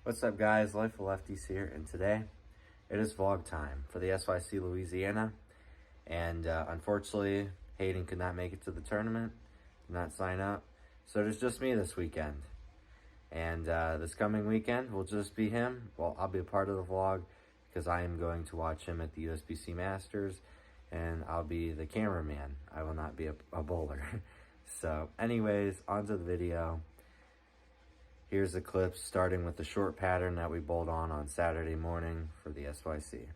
What's up, guys? Life of Lefties here, and today it is vlog time for the SYC Louisiana. And unfortunately, Hayden could not make it to the tournament, did not sign up. So there's just me this weekend. And this coming weekend will just be him. Well, I'll be a part of the vlog because I am going to watch him at the USBC Masters, and I'll be the cameraman. I will not be a bowler. So anyways, on to the video. Here's the clips starting with the short pattern that we bowled on Saturday morning for the SYC.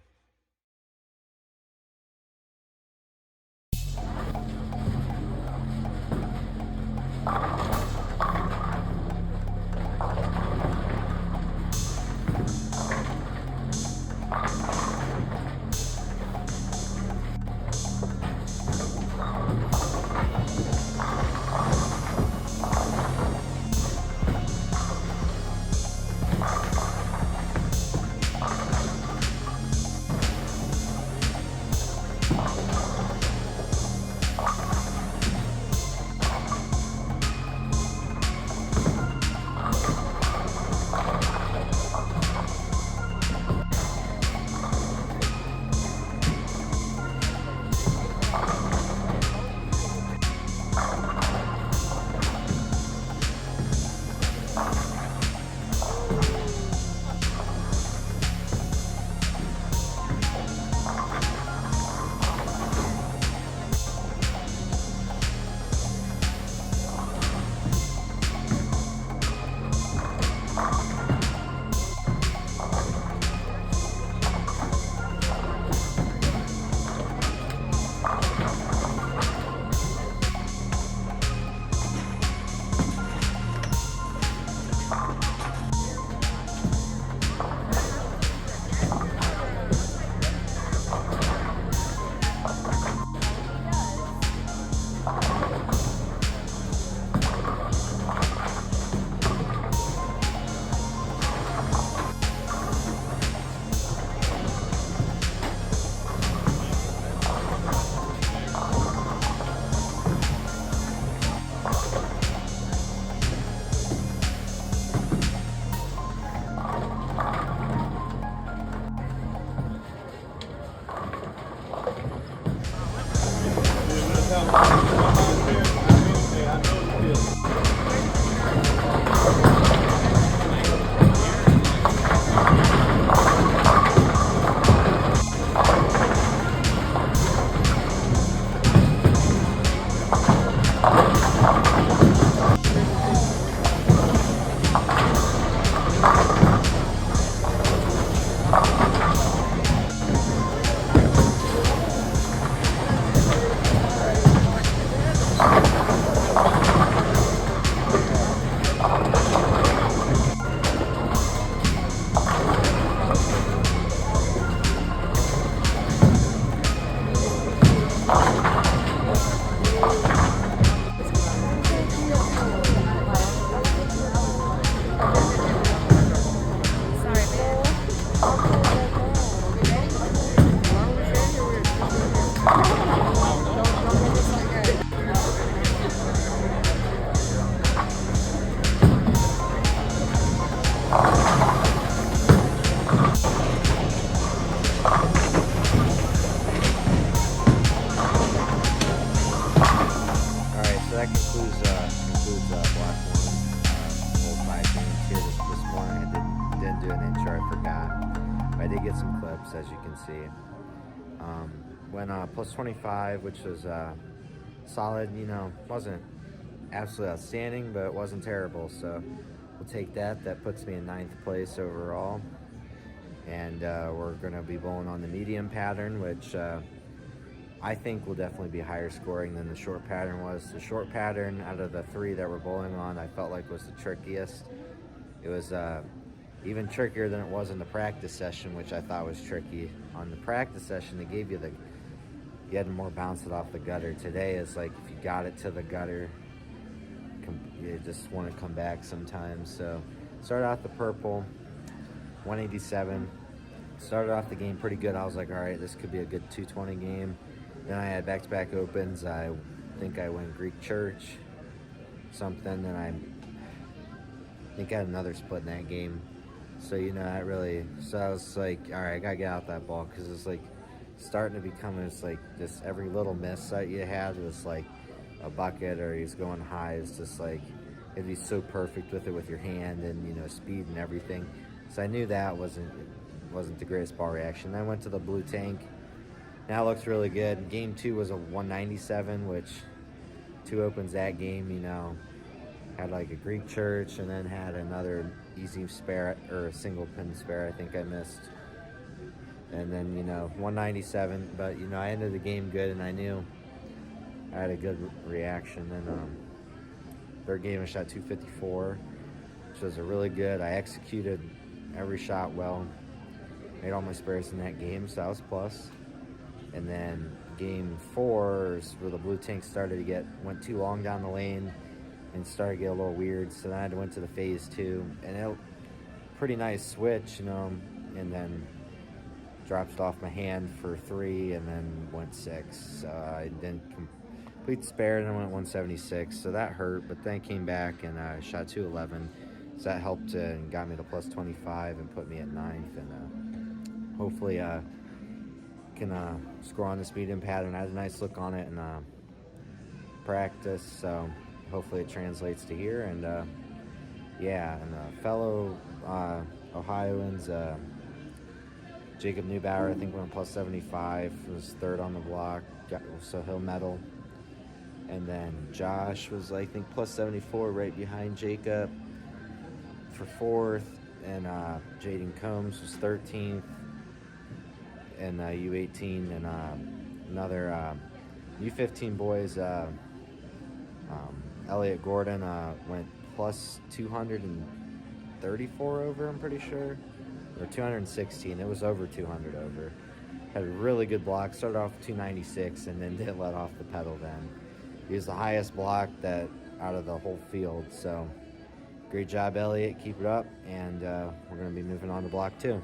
That concludes block one. Old 5 games here this morning. I didn't do an intro. I forgot. I did get some clips, as you can see. Went plus 25, which was solid. You know, wasn't absolutely outstanding, but it wasn't terrible. So we'll take that. That puts me in 9th place overall. And we're going to be bowling on the medium pattern, which I think will definitely be higher scoring than the short pattern was. The short pattern, out of the 3 that we're bowling on, I felt like was the trickiest. It was even trickier than it was in the practice session, which I thought was tricky. On the practice session, they gave you you had to more bounce it off the gutter. Today is like, if you got it to the gutter, you just want to come back sometimes. So started off the purple, 187. Started off the game pretty good. I was like, all right, this could be a good 220 game. Then I had back-to-back opens. I think I went Greek Church, something. Then I think I had another split in that game. So that really. So I was like, all right, I gotta get out that ball because it's like starting to become it's like just every little miss that you had was like a bucket, or he's going high. It's just like it'd be so perfect with it with your hand and speed and everything. So I knew that wasn't the greatest ball reaction. Then I went to the blue tank. Now it looks really good. Game 2 was a 197, which 2 opens that game. Had like a Greek church and then had another easy spare or a single pin spare. I think I missed. And then 197, but I ended the game good, and I knew I had a good reaction. And third game I shot 254, which was a really good. I executed every shot well, made all my spares in that game, so that was plus. And then game 4 is where the blue tank went too long down the lane and started to get a little weird. So then I went to the phase 2, and it pretty nice switch, and then dropped it off my hand for 3, and then went 6. So I didn't complete the spare, and I went 176. So that hurt, but then I came back and shot 211. So that helped and got me to plus 25 and put me at 9th, and hopefully can score on the speed-in pattern. I had a nice look on it in practice, so hopefully it translates to here. And and fellow Ohioans, Jacob Neubauer, I think went plus 75, was 3rd on the block, so he'll medal. And then Josh was, I think, plus 74 right behind Jacob for 4th. And Jaden Combs was 13th in U18. And another U15 boys, Elliot Gordon went plus 234 over, I'm pretty sure. Or 216. It was over 200 over. Had a really good block. Started off with 296 and then didn't let off the pedal then. He was the highest block out of the whole field. So great job, Elliot. Keep it up. And we're going to be moving on to block 2.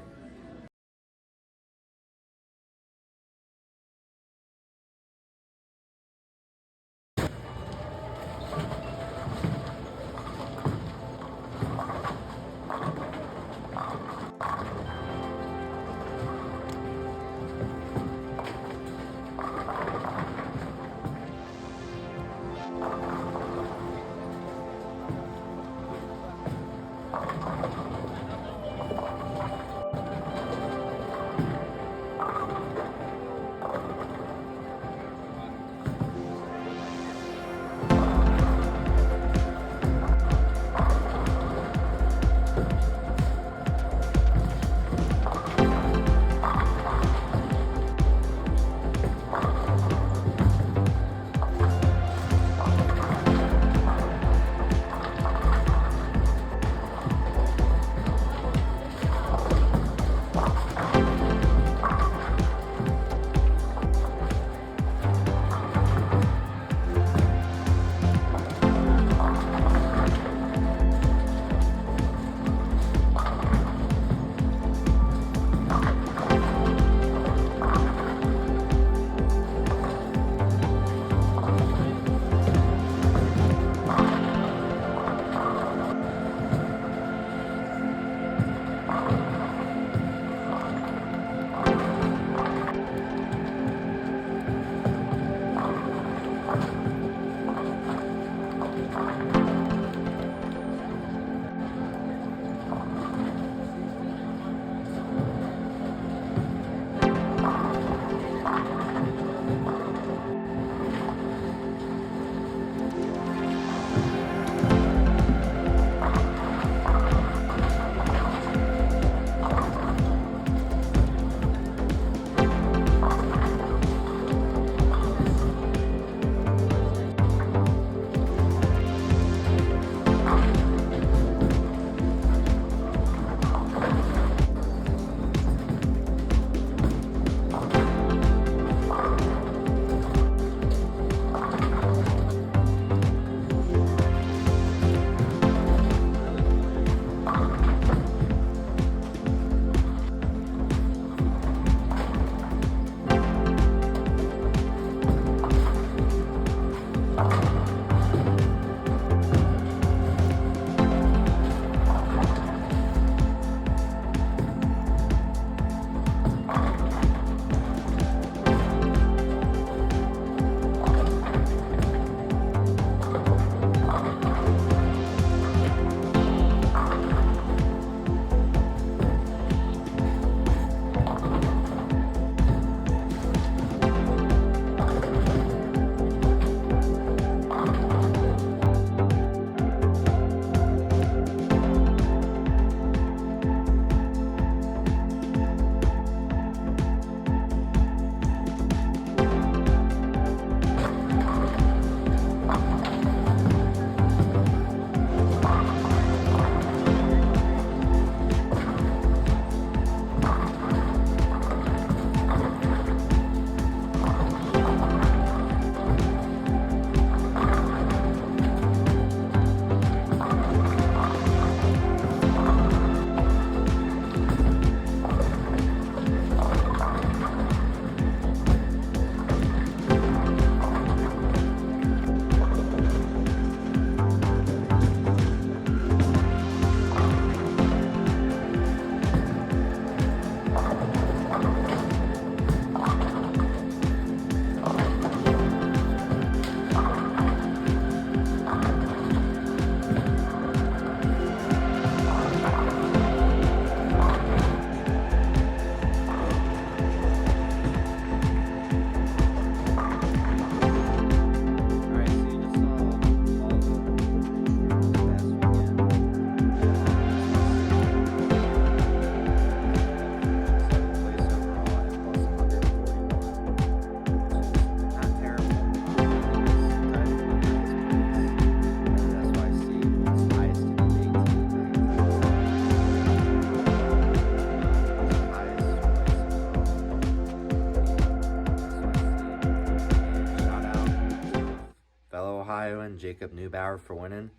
Ohioan, Jacob Neubauer, for winning.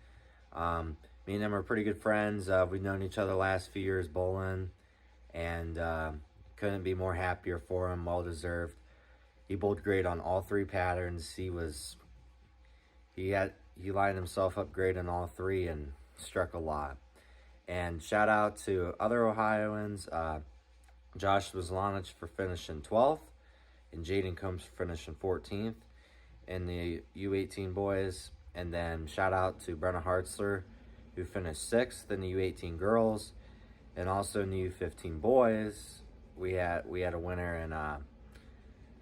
Me and him are pretty good friends. We've known each other the last few years bowling, and couldn't be more happier for him. Well deserved. He bowled great on all 3 patterns. He lined himself up great on all 3 and struck a lot. And shout out to other Ohioans, Josh Wazlanich for finishing 12th, and Jaden Combs for finishing 14th in the U18 boys. And then shout out to Brenna Hartzler, who finished 6th in the U18 girls, and also in the U15 boys. We had a winner in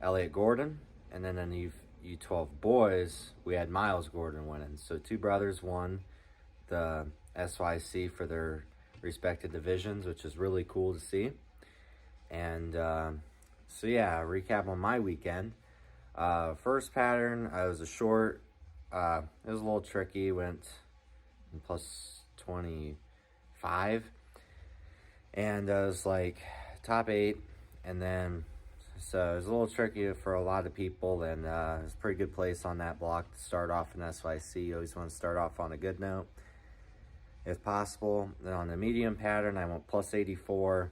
Elliot Gordon, and then in the U12 boys, we had Miles Gordon winning. So 2 brothers won the SYC for their respective divisions, which is really cool to see. And so yeah, recap on my weekend. First pattern, I was a short. It was a little tricky. Went plus 25, and I was like top 8, and then so it was a little tricky for a lot of people, and it was a pretty good place on that block to start off in SYC. You always want to start off on a good note if possible. Then on the medium pattern, I went plus 84.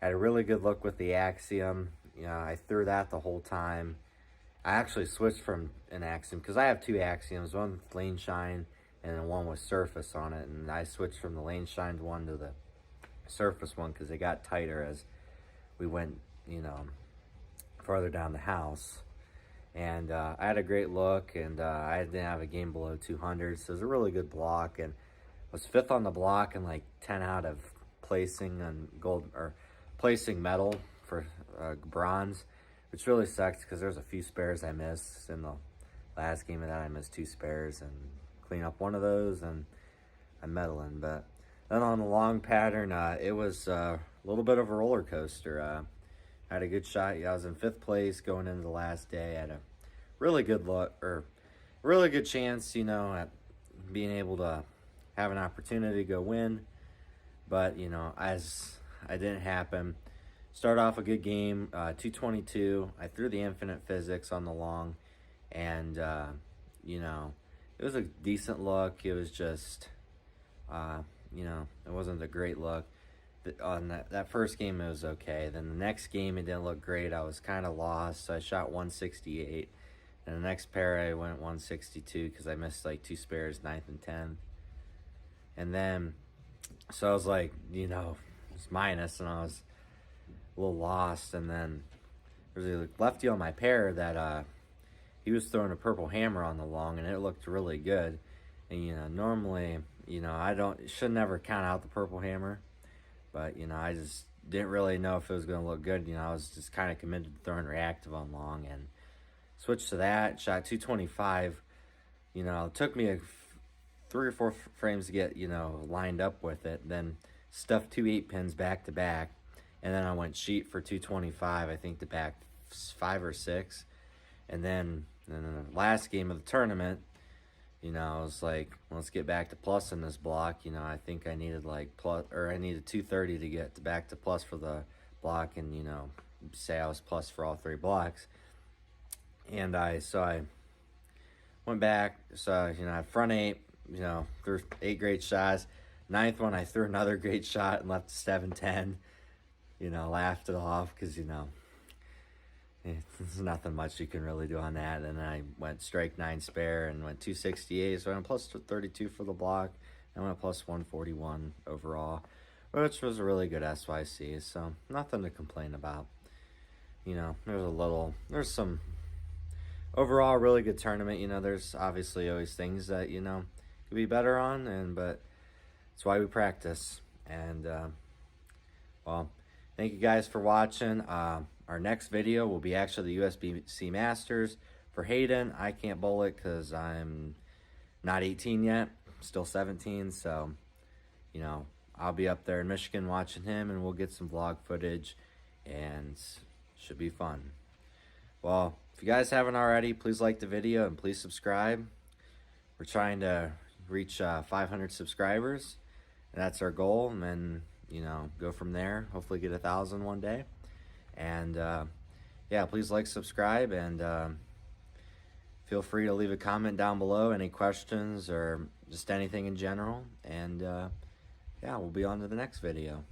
Had a really good look with the Axiom. You know, I threw that the whole time. I actually switched from an Axiom because I have 2 Axioms, one with lane shine and then one with surface on it. And I switched from the lane shined one to the surface one because they got tighter as we went, you know, farther down the house. And I had a great look, and I didn't have a game below 200, so it was a really good block. And I was 5th on the block and like 10 out of placing on gold, or placing medal for bronze, which really sucks because there's a few spares I missed in the last game of that. I missed 2 spares and clean up one of those, and I'm medaling. But then on the long pattern, it was a little bit of a roller coaster. I had a good shot. I was in 5th place going into the last day. I had a really good look, or really good chance, you know, at being able to have an opportunity to go win. But, you know, as it didn't happen. Start off a good game, 222. I threw the infinite physics on the long, and, you know, it was a decent look. It was just, you know, it wasn't a great look. On that first game, it was okay. Then the next game, it didn't look great. I was kind of lost, so I shot 168. And the next pair, I went 162 because I missed like 2 spares, 9th and 10th. And then, so I was like, you know, it's minus, and I was a little lost. And then there was a lefty on my pair that he was throwing a purple hammer on the long, and it looked really good. And, you know, normally, you know, should never count out the purple hammer. But, you know, I just didn't really know if it was going to look good. You know, I was just kind of committed to throwing reactive on long, and switched to that. Shot 225. You know, it took me 3 or 4 frames to get, you know, lined up with it. Then stuffed 2 8-pins back to back. And then I went sheet for 225, I think, the back 5 or 6. And then in the last game of the tournament, you know, I was like, let's get back to plus in this block. You know, I think I needed like plus, or I needed 230 to get back to plus for the block, and, you know, say I was plus for all 3 blocks. And I went back, so, you know, I had front 8, you know, threw 8 great shots. 9th one, I threw another great shot and left 7-10. You know, laughed it off because, you know, there's nothing much you can really do on that. And then I went strike 9 spare and went 268. So I went plus 32 for the block. I went plus 141 overall, which was a really good SYC. So nothing to complain about. You know, there's some overall really good tournament. You know, there's obviously always things that, you know, could be better on, but that's why we practice. And, well, thank you guys for watching. Our next video will be actually the USBC Masters for Hayden. I can't bowl it because I'm not 18 yet. I'm still 17. So, you know, I'll be up there in Michigan watching him, and we'll get some vlog footage, and should be fun. Well, if you guys haven't already, please like the video and please subscribe. We're trying to reach 500 subscribers. And that's our goal, and then, you know, go from there. Hopefully get 1,000 one day. And yeah, please like, subscribe, and if feel free to leave a comment down below, any questions or just anything in general. And yeah, we'll be on to the next video.